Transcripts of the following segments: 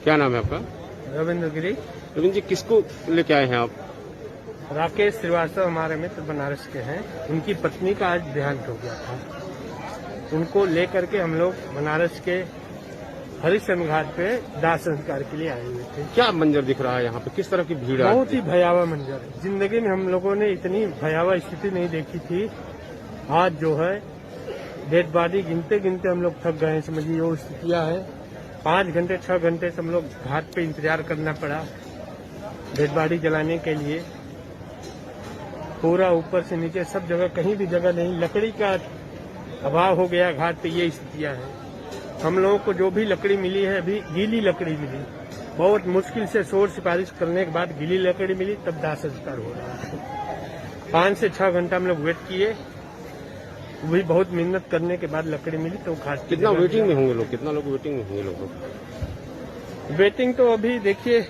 क्या नाम है आपका? रविंद्र गिरी। रविंद्र जी, किसको लेके आए हैं आप? राकेश श्रीवास्तव हमारे मित्र बनारस के हैं। उनकी पत्नी का आज देहांत हो गया था। उनको लेकर के हम लोग बनारस के हरिश्चंद्र घाट पे दाह संस्कार के लिए आए हुए थे। क्या मंजर दिख रहा है यहाँ पे? किस तरह की भीड़ है? बहुत ही भयावह मंजर है। जिंदगी में हम लोगों ने इतनी भयावह स्थिति नहीं देखी थी। आज जो है डेड बॉडी गिनते गिनते हम लोग थक गए हैं। समझिए वो स्थितियां है। 5 घंटे 6 घंटे से हम लोग घाट पे इंतजार करना पड़ा डेड बॉडी जलाने के लिए। पूरा ऊपर से नीचे सब जगह, कहीं भी जगह नहीं, लकड़ी का अभाव हो गया घाट पे। ये स्थितियां हैं। हम लोगों को जो भी लकड़ी मिली है अभी गीली लकड़ी मिली। बहुत मुश्किल से शोर सिफारिश करने के बाद गीली लकड़ी मिली, तब दाह संस्कार हो रहा है। 5 से 6 घंटा हम लोग वेट किए। वही बहुत मेहनत करने के बाद लकड़ी मिली तो घाट। कितना वेटिंग में होंगे लोग? कितना लोग वेटिंग में होंगे लोग? वेटिंग तो अभी देखिए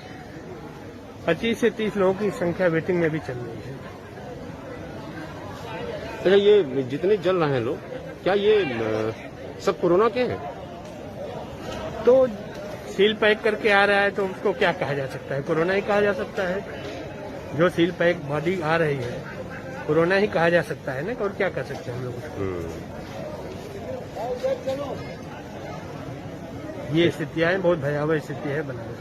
25 से 30 लोगों की संख्या वेटिंग में भी चल रही है। अच्छा, ये जितने जल रहे हैं लोग, क्या ये सब कोरोना के हैं? तो सील पैक करके आ रहा है तो उसको क्या कहा जा सकता है? कोरोना ही कहा जा सकता है। जो सील पैक बॉडी आ रही है कोरोना ही कहा जा सकता है ना, और क्या कर सकते हैं हम लोग उसको? ये स्थितियां हैं, बहुत भयावह स्थिति है बनारस।